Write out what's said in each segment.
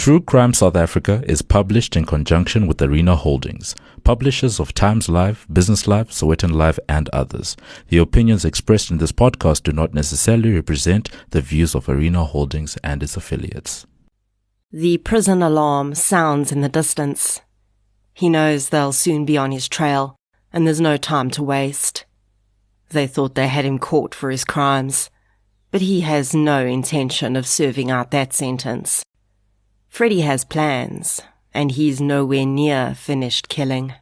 True Crime South Africa is published in conjunction with Arena Holdings, publishers of Times Live, Business Live, Sowetan Live, and others. The opinions expressed in this podcast do not necessarily represent the views of Arena Holdings and its affiliates. The prison alarm sounds in the distance. He knows they'll soon be on his trail, and there's no time to waste. They thought they had him caught for his crimes, but he has no intention of serving out that sentence. Freddie has plans, and he's nowhere near finished killing.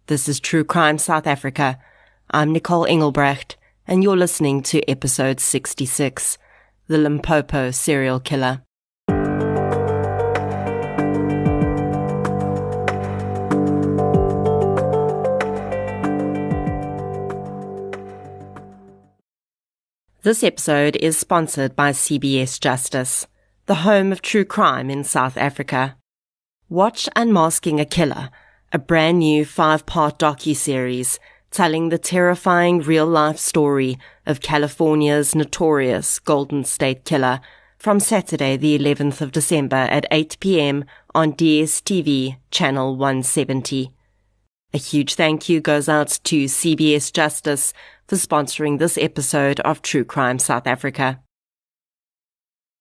This is True Crime South Africa. I'm Nicole Engelbrecht, and you're listening to episode 66, The Limpopo Serial Killer. This episode is sponsored by CBS Justice, the home of true crime in South Africa. Watch Unmasking a Killer, a brand new 5-part docu-series telling the terrifying real-life story of California's notorious Golden State Killer, from Saturday the 11th of December at 8 p.m. on DSTV channel 170. A huge thank you goes out to CBS Justice for sponsoring this episode of True Crime South Africa.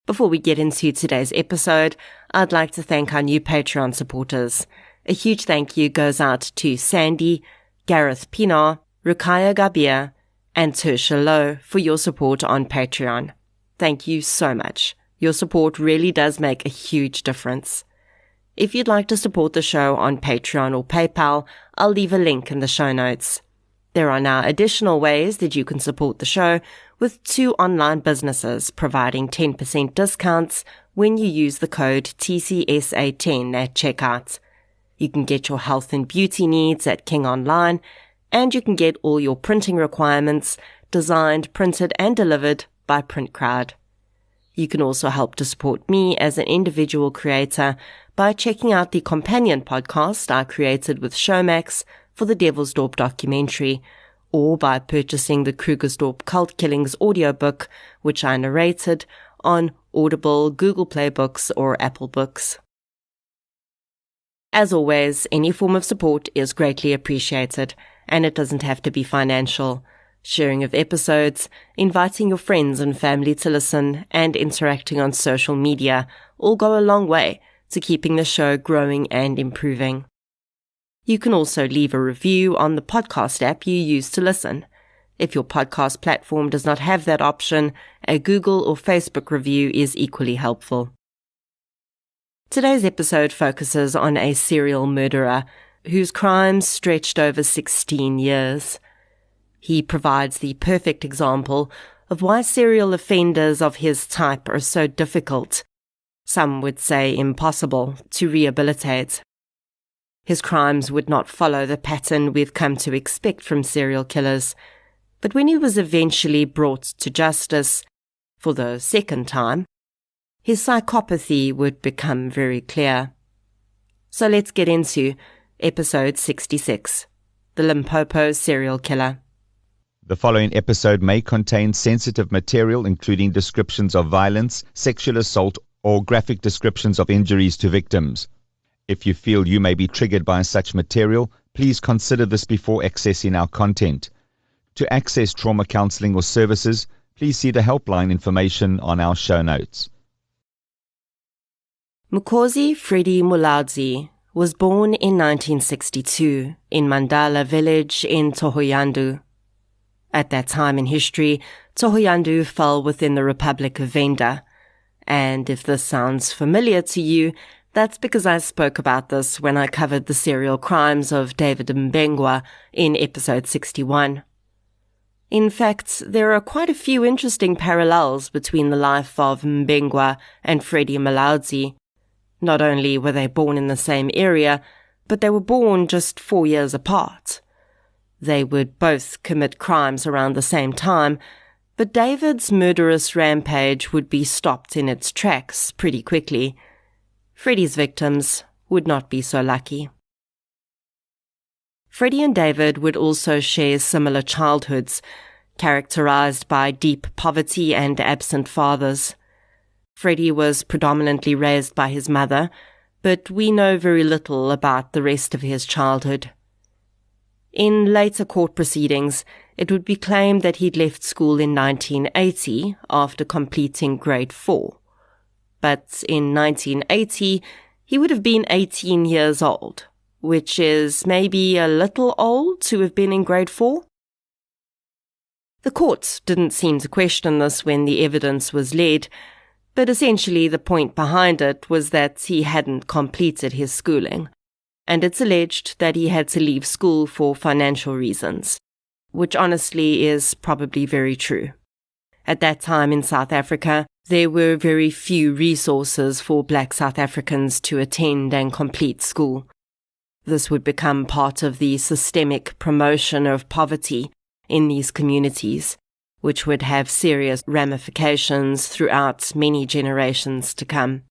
Before we get into today's episode, I'd like to thank our new Patreon supporters. A huge thank you goes out to Sandy, Gareth Pinar, Rukaya Gabia, and Tersha Lowe for your support on Patreon. Thank you so much. Your support really does make a huge difference. If you'd like to support the show on Patreon or PayPal, I'll leave a link in the show notes. There are now additional ways that you can support the show, with 2 online businesses providing 10% discounts when you use the code TCSA10 at checkout. You can get your health and beauty needs at King Online, and you can get all your printing requirements designed, printed, and delivered by PrintCrowd. You can also help to support me as an individual creator by checking out the companion podcast I created with Showmax for the Devilsdorp documentary, or by purchasing the Krugersdorp Cult Killings audiobook, which I narrated on Audible, Google Play Books, or Apple Books. As always, any form of support is greatly appreciated, and it doesn't have to be financial. Sharing of episodes, inviting your friends and family to listen, and interacting on social media all go a long way to keeping the show growing and improving. You can also leave a review on the podcast app you use to listen. If your podcast platform does not have that option, a Google or Facebook review is equally helpful. Today's episode focuses on a serial murderer whose crimes stretched over 16 years. He provides the perfect example of why serial offenders of his type are so difficult, some would say impossible, to rehabilitate. His crimes would not follow the pattern we've come to expect from serial killers, but when he was eventually brought to justice, for the second time, his psychopathy would become very clear. So let's get into episode 66, The Limpopo Serial Killer. The following episode may contain sensitive material, including descriptions of violence, sexual assault, or graphic descriptions of injuries to victims. If you feel you may be triggered by such material, please consider this before accessing our content. To access trauma counseling or services, please see the helpline information on our show notes. Mkosi Freddie Mulaudzi was born in 1962 in Mandala village in Thohoyandou. At that time in history, Thohoyandou fell within the Republic of Venda. And if this sounds familiar to you, that's because I spoke about this when I covered the serial crimes of David Mbengwa in episode 61. In fact, there are quite a few interesting parallels between the life of Mbengwa and Freddie Mulaudzi. Not only were they born in the same area, but they were born just 4 years apart. They would both commit crimes around the same time, but David's murderous rampage would be stopped in its tracks pretty quickly. Freddie's victims would not be so lucky. Freddie and David would also share similar childhoods, characterized by deep poverty and absent fathers. Freddie was predominantly raised by his mother, but we know very little about the rest of his childhood. In later court proceedings, it would be claimed that he'd left school in 1980 after completing grade 4. But in 1980, he would have been 18 years old, which is maybe a little old to have been in grade 4. The court didn't seem to question this when the evidence was led, but essentially the point behind it was that he hadn't completed his schooling, and it's alleged that he had to leave school for financial reasons, which honestly is probably very true. At that time in South Africa, there were very few resources for Black South Africans to attend and complete school. This would become part of the systemic promotion of poverty in these communities, which would have serious ramifications throughout many generations to come.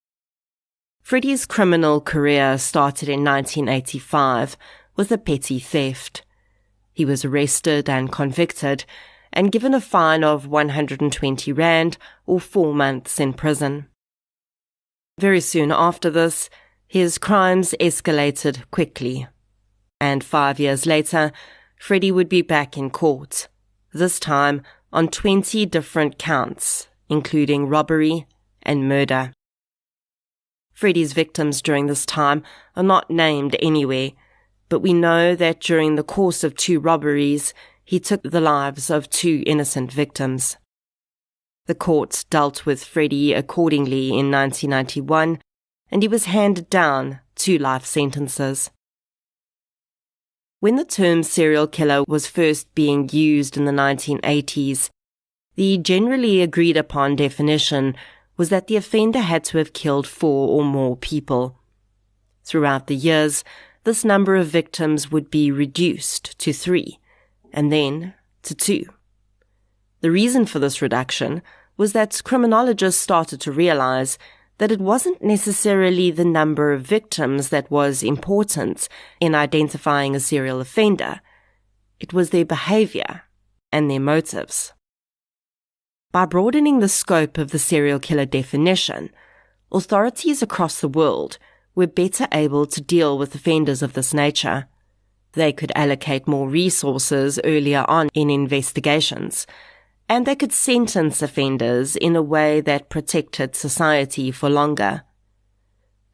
Freddie's criminal career started in 1985 with a petty theft. He was arrested and convicted and given a fine of 120 rand or 4 months in prison. Very soon after this, his crimes escalated quickly, and 5 years later, Freddie would be back in court, this time on 20 different counts, including robbery and murder. Freddie's victims during this time are not named anywhere, but we know that during the course of 2 robberies, he took the lives of 2 innocent victims. The court dealt with Freddie accordingly in 1991, and he was handed down 2 life sentences. When the term serial killer was first being used in the 1980s, the generally agreed upon definition was that the offender had to have killed 4 or more people. Throughout the years, this number of victims would be reduced to 3, and then to 2. The reason for this reduction was that criminologists started to realize that it wasn't necessarily the number of victims that was important in identifying a serial offender. It was their behavior and their motives. By broadening the scope of the serial killer definition, authorities across the world were better able to deal with offenders of this nature. They could allocate more resources earlier on in investigations, and they could sentence offenders in a way that protected society for longer.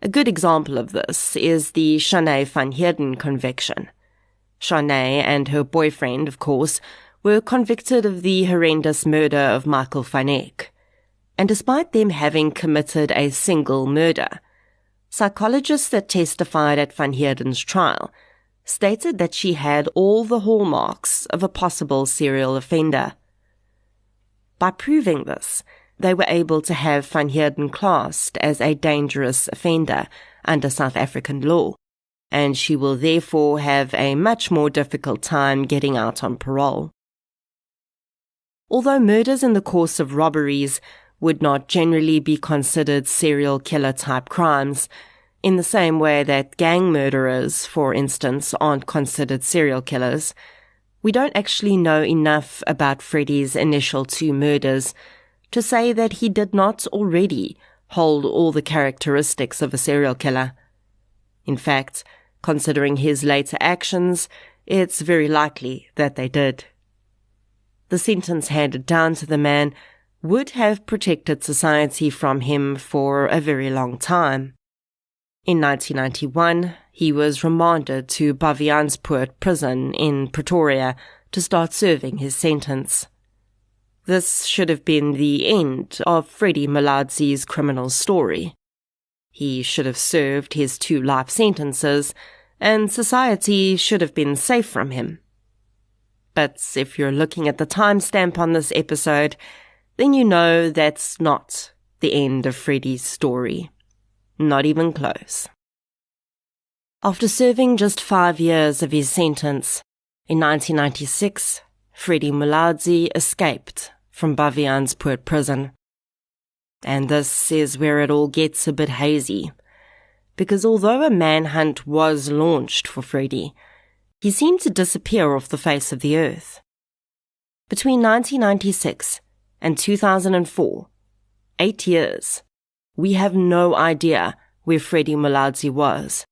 A good example of this is the Shanae van Heerden conviction. Shanae and her boyfriend, of course, were convicted of the horrendous murder of Michael van Eyck. And despite them having committed a single murder, psychologists that testified at van Heerden's trial stated that she had all the hallmarks of a possible serial offender. By proving this, they were able to have van Heerden classed as a dangerous offender under South African law, and she will therefore have a much more difficult time getting out on parole. Although murders in the course of robberies would not generally be considered serial killer type crimes, in the same way that gang murderers, for instance, aren't considered serial killers, we don't actually know enough about Freddie's initial 2 murders to say that he did not already hold all the characteristics of a serial killer. In fact, considering his later actions, it's very likely that they did. The sentence handed down to the man would have protected society from him for a very long time. In 1991, he was remanded to Baviaanspoort prison in Pretoria to start serving his sentence. This should have been the end of Freddie Muladzi's criminal story. He should have served his 2 life sentences, and society should have been safe from him. But if you're looking at the timestamp on this episode, then you know that's not the end of Freddie's story. Not even close. After serving just 5 years of his sentence, in 1996, Freddie Muladzi escaped from Baviaanspoort prison. And this is where it all gets a bit hazy, because although a manhunt was launched for Freddie, he seemed to disappear off the face of the earth. Between 1996 and 2004, 8 years, We have no idea where Freddie Muladzi was.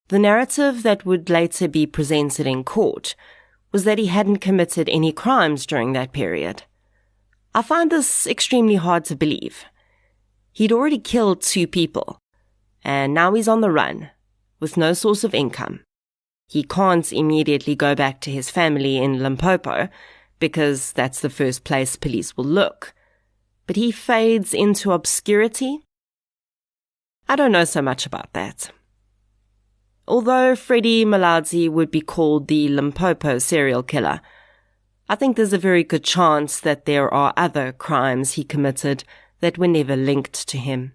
The narrative that would later be presented in court was that he hadn't committed any crimes during that period. I find this extremely hard to believe. He'd already killed 2 people, and now he's on the run, with no source of income. He can't immediately go back to his family in Limpopo, because that's the first place police will look. But he fades into obscurity? I don't know so much about that. Although Freddie Muladzi would be called the Limpopo serial killer, I think there's a very good chance that there are other crimes he committed that were never linked to him.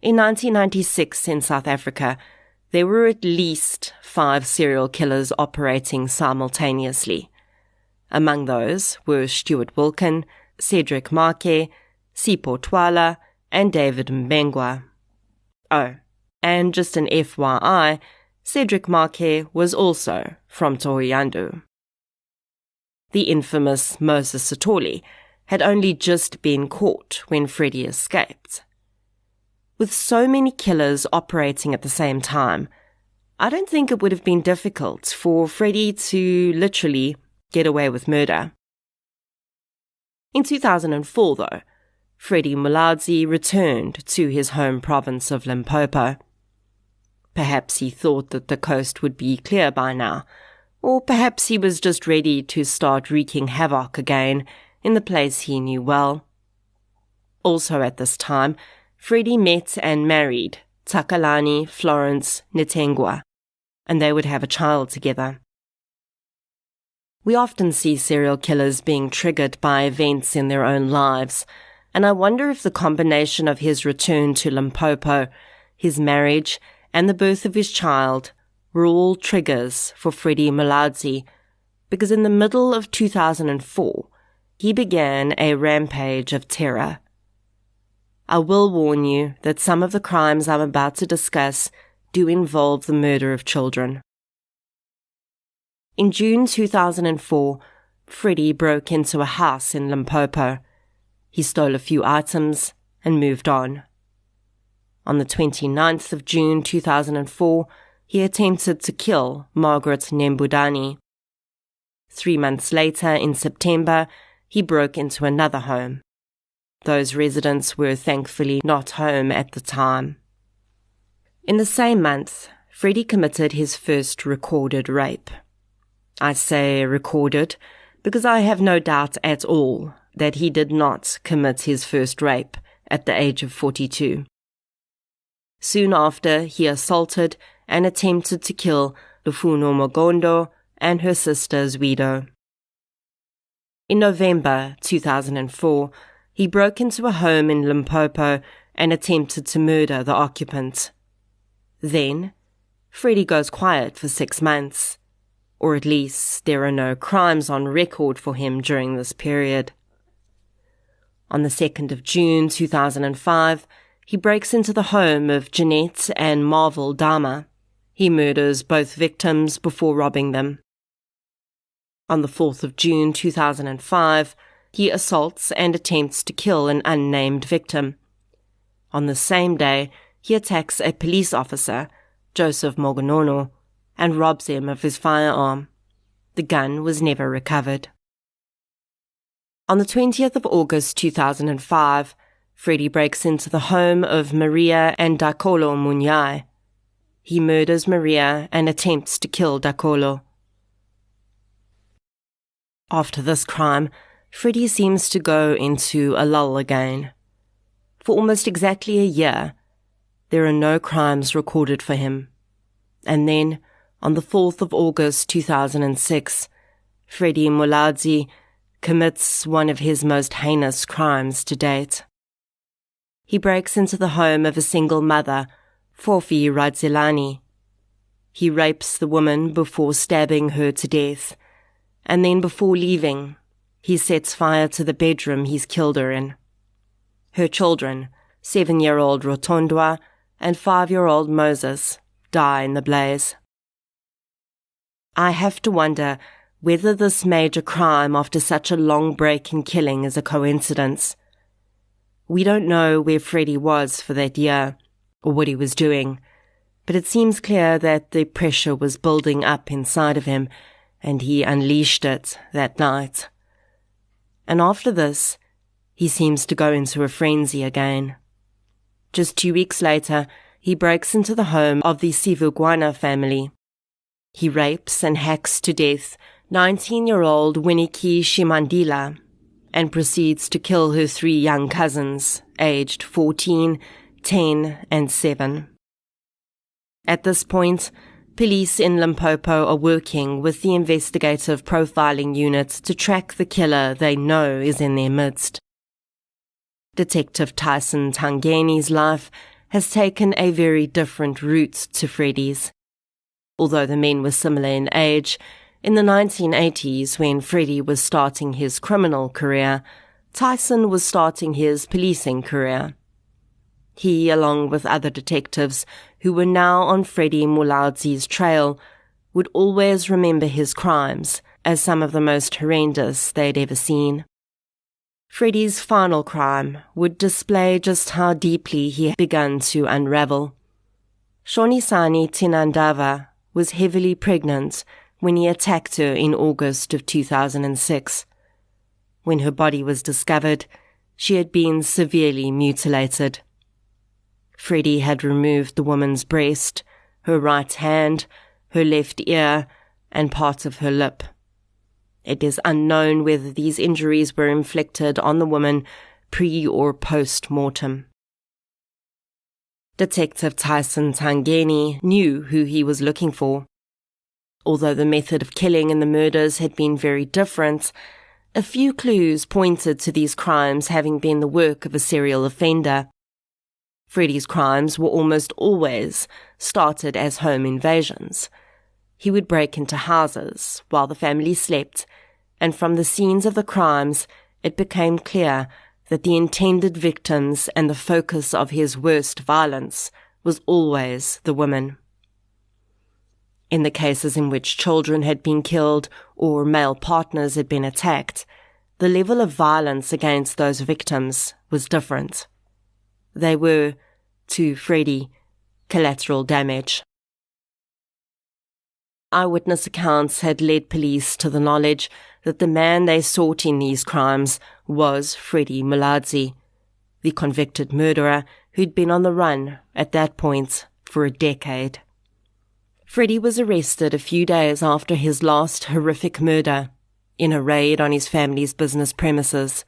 In 1996 in South Africa, there were at least 5 serial killers operating simultaneously. Among those were Stuart Wilken, Cedric Marke, Sipho Twala, and David Mbengwa. Oh, and just an FYI, Cedric Marke was also from Thohoyandou. The infamous Moses Sithole had only just been caught when Freddie escaped. With so many killers operating at the same time, I don't think it would have been difficult for Freddie to literally get away with murder. In 2004, though, Freddie Muladzi returned to his home province of Limpopo. Perhaps he thought that the coast would be clear by now, or perhaps he was just ready to start wreaking havoc again in the place he knew well. Also at this time, Freddie met and married Takalani Florence Nitengwa, and they would have a child together. We often see serial killers being triggered by events in their own lives, and I wonder if the combination of his return to Limpopo, his marriage, and the birth of his child were all triggers for Freddie Muladzi, because in the middle of 2004, he began a rampage of terror. I will warn you that some of the crimes I'm about to discuss do involve the murder of children. In June 2004, Freddie broke into a house in Limpopo. He stole a few items and moved on. On the 29th of June 2004, he attempted to kill Margaret Nembudani. 3 months later, in September, he broke into another home. Those residents were thankfully not home at the time. In the same month, Freddie committed his first recorded rape. I say recorded because I have no doubt at all that he did not commit his first rape at the age of 42. Soon after, he assaulted and attempted to kill Lufuno Mogondo and her sister Zwido. In November 2004, he broke into a home in Limpopo and attempted to murder the occupant. Then, Freddie goes quiet for 6 months, or at least there are no crimes on record for him during this period. On the 2nd of June 2005, he breaks into the home of Jeanette and Marvel Dama. He murders both victims before robbing them. On the 4th of June 2005, he assaults and attempts to kill an unnamed victim. On the same day, he attacks a police officer, Joseph Mogonono, and robs him of his firearm. The gun was never recovered. On the 20th of August 2005, Freddie breaks into the home of Maria and Dakolo Munyai. He murders Maria and attempts to kill Dakolo. After this crime, Freddie seems to go into a lull again. For almost exactly a year, there are no crimes recorded for him. And then, on the 4th of August 2006, Freddie Muladzi commits one of his most heinous crimes to date. He breaks into the home of a single mother, Fofi Radzelani. He rapes the woman before stabbing her to death, and then before leaving, he sets fire to the bedroom he's killed her in. Her children, 7-year-old Rotondwa and 5-year-old Moses, die in the blaze. I have to wonder whether this major crime after such a long break in killing is a coincidence. We don't know where Freddie was for that year or what he was doing, but it seems clear that the pressure was building up inside of him and he unleashed it that night. And after this, he seems to go into a frenzy again. Just 2 weeks later, he breaks into the home of the Sivugwana family. He rapes and hacks to death 19-year-old Winnie Shimandila and proceeds to kill her 3 young cousins, aged 14, 10, and 7. At this point, police in Limpopo are working with the investigative profiling unit to track the killer they know is in their midst. Detective Tyson Tangeni's life has taken a very different route to Freddie's. Although the men were similar in age, in the 1980s, when Freddie was starting his criminal career, Tyson was starting his policing career. He, along with other detectives who were now on Freddie Mulaudzi's trail, would always remember his crimes as some of the most horrendous they'd ever seen. Freddie's final crime would display just how deeply he had begun to unravel. Shonisani Tinandava was heavily pregnant when he attacked her in August of 2006. When her body was discovered, she had been severely mutilated. Freddie had removed the woman's breast, her right hand, her left ear, and part of her lip. It is unknown whether these injuries were inflicted on the woman pre- or post-mortem. Detective Tyson Tangeni knew who he was looking for. Although the method of killing and the murders had been very different, a few clues pointed to these crimes having been the work of a serial offender. Freddie's crimes were almost always started as home invasions. He would break into houses while the family slept, and from the scenes of the crimes, it became clear that the intended victims and the focus of his worst violence was always the women. In the cases in which children had been killed or male partners had been attacked, the level of violence against those victims was different. They were, to Freddie, collateral damage. Eyewitness accounts had led police to the knowledge that the man they sought in these crimes was Freddie Mulaudzi, the convicted murderer who'd been on the run at that point for a decade. Freddie was arrested a few days after his last horrific murder in a raid on his family's business premises.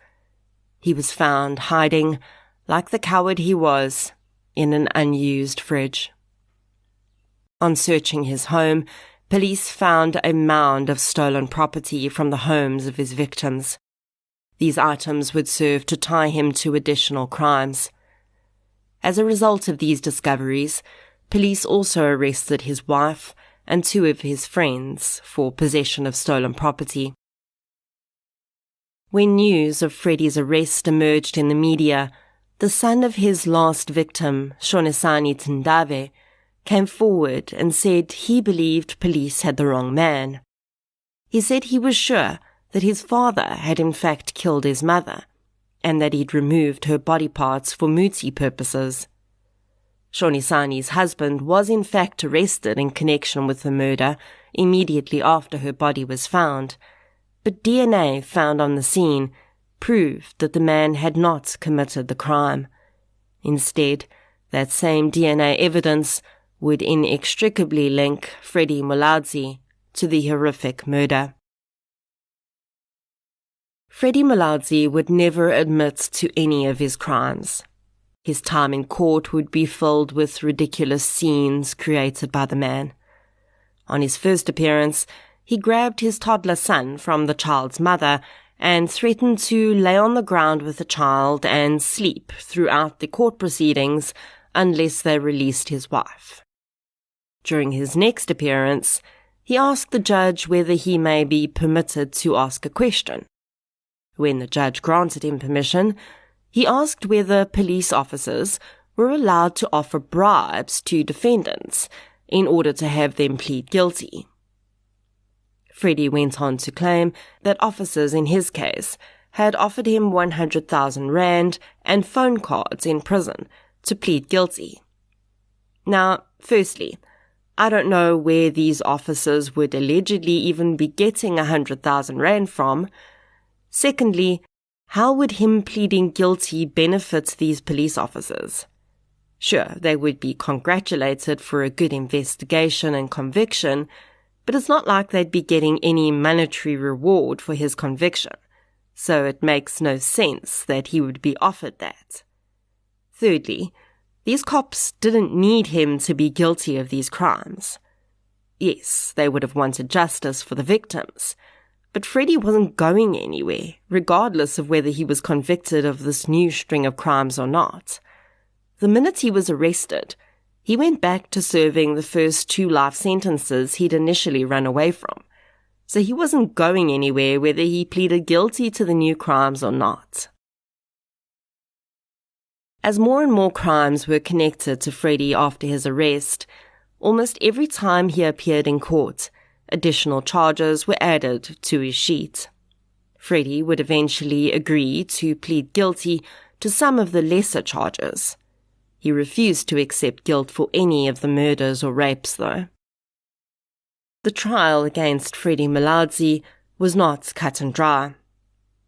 He was found hiding, like the coward he was, in an unused fridge. On searching his home, police found a mound of stolen property from the homes of his victims. These items would serve to tie him to additional crimes. As a result of these discoveries, police also arrested his wife and 2 of his friends for possession of stolen property. When news of Freddie's arrest emerged in the media, the son of his last victim, Shonisani Tindave, came forward and said he believed police had the wrong man. He said he was sure that his father had in fact killed his mother, and that he'd removed her body parts for muti purposes. Shonisani's husband was in fact arrested in connection with the murder immediately after her body was found, but DNA found on the scene proved that the man had not committed the crime. Instead, that same DNA evidence would inextricably link Freddie Mulaudzi to the horrific murder. Freddie Mulaudzi would never admit to any of his crimes. His time in court would be filled with ridiculous scenes created by the man. On his first appearance, he grabbed his toddler son from the child's mother and threatened to lay on the ground with the child and sleep throughout the court proceedings unless they released his wife. During his next appearance, he asked the judge whether he may be permitted to ask a question. When the judge granted him permission, he asked whether police officers were allowed to offer bribes to defendants in order to have them plead guilty. Freddie went on to claim that officers in his case had offered him 100,000 rand and phone cards in prison to plead guilty. Now, firstly, I don't know where these officers would allegedly even be getting 100,000 rand from. Secondly, how would him pleading guilty benefit these police officers? Sure, they would be congratulated for a good investigation and conviction, but it's not like they'd be getting any monetary reward for his conviction, so it makes no sense that he would be offered that. Thirdly, these cops didn't need him to be guilty of these crimes. Yes, they would have wanted justice for the victims, but Freddie wasn't going anywhere, regardless of whether he was convicted of this new string of crimes or not. The minute he was arrested, he went back to serving the first 2 life sentences he'd initially run away from, so he wasn't going anywhere whether he pleaded guilty to the new crimes or not. As more and more crimes were connected to Freddie after his arrest, almost every time he appeared in court, additional charges were added to his sheet. Freddie would eventually agree to plead guilty to some of the lesser charges. He refused to accept guilt for any of the murders or rapes, though. The trial against Freddie Muladzi was not cut and dry.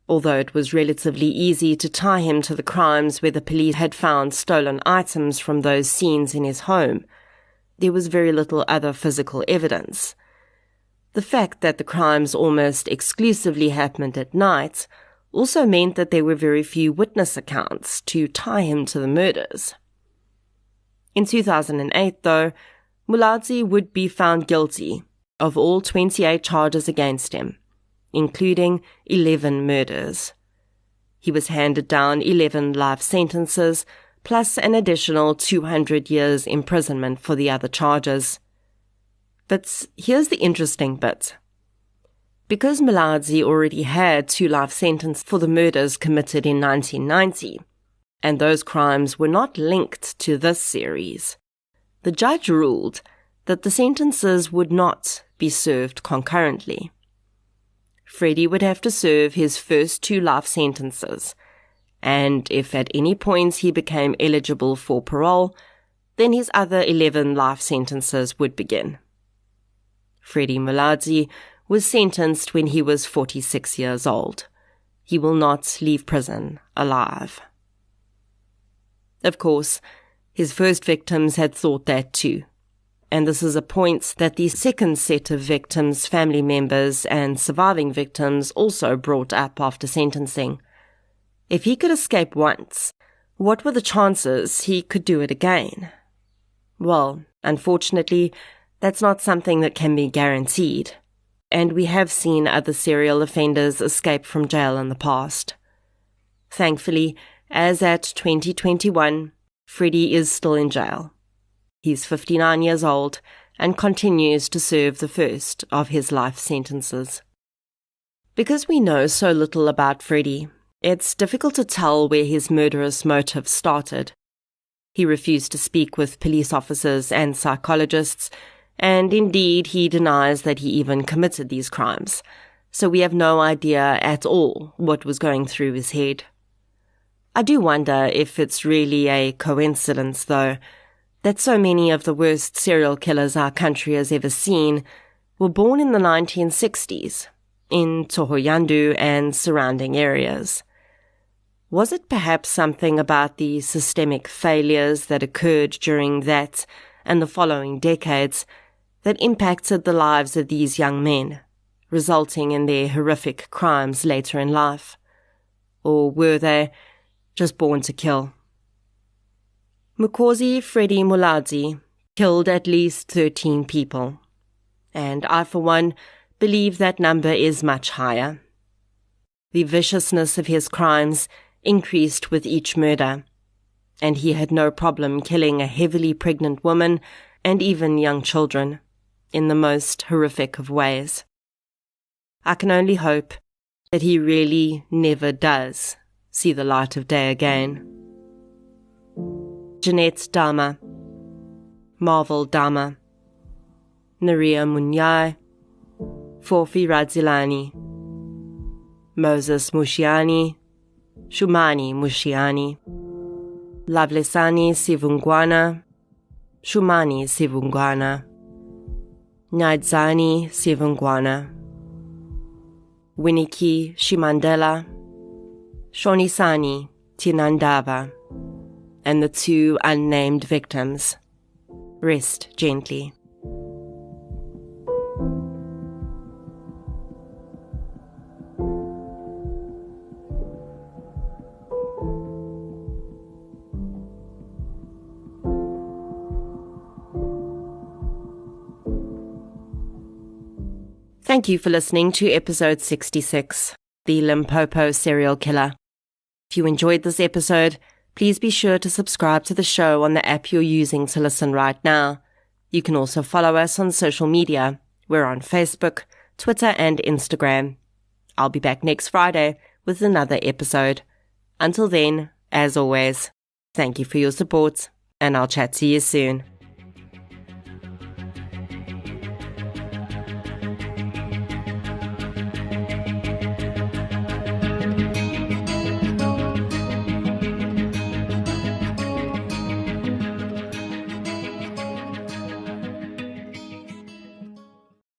Although it was relatively easy to tie him to the crimes where the police had found stolen items from those scenes in his home, there was very little other physical evidence. The fact that the crimes almost exclusively happened at night also meant that there were very few witness accounts to tie him to the murders. In 2008, though, Muladzi would be found guilty of all 28 charges against him, including 11 murders. He was handed down 11 life sentences, plus an additional 200 years imprisonment for the other charges. But here's the interesting bit. Because Muladzi already had 2 life sentences for the murders committed in 1990, and those crimes were not linked to this series, the judge ruled that the sentences would not be served concurrently. Freddie would have to serve his first 2 life sentences, and if at any point he became eligible for parole, then his other 11 life sentences would begin. Freddie Muladzi was sentenced when he was 46 years old. He will not leave prison alive. Of course, his first victims had thought that too, and this is a point that the second set of victims' family members and surviving victims also brought up after sentencing. If he could escape once, what were the chances he could do it again? Well, unfortunately, that's not something that can be guaranteed, and we have seen other serial offenders escape from jail in the past. Thankfully, as at 2021, Freddie is still in jail. He's 59 years old and continues to serve the first of his life sentences. Because we know so little about Freddie, it's difficult to tell where his murderous motive started. He refused to speak with police officers and psychologists, and indeed he denies that he even committed these crimes, so we have no idea at all what was going through his head. I do wonder if it's really a coincidence, though, that so many of the worst serial killers our country has ever seen were born in the 1960s, in Thohoyandou and surrounding areas. Was it perhaps something about the systemic failures that occurred during that and the following decades that impacted the lives of these young men, resulting in their horrific crimes later in life? Or were they just born to kill? Mukosi Freddie Muladzi killed at least 13 people, and I, for one, believe that number is much higher. The viciousness of his crimes increased with each murder, and he had no problem killing a heavily pregnant woman and even young children in the most horrific of ways. I can only hope that he really never does see the light of day again. Jeanette Dama, Marvel Dama, Naria Munyai, Forfi Radzilani, Moses Mushiani, Shumani Mushiani, Lavlesani Sivungwana, Shumani Sivungwana, Nyadzani Sivungwana, Winiki Shimandela, Shonisani Tinandava, and the 2 unnamed victims. Rest gently. Thank you for listening to episode 66, The Limpopo Serial Killer. If you enjoyed this episode, please be sure to subscribe to the show on the app you're using to listen right now. You can also follow us on social media. We're on Facebook, Twitter, and Instagram. I'll be back next Friday with another episode. Until then, as always, thank you for your support, and I'll chat to you soon.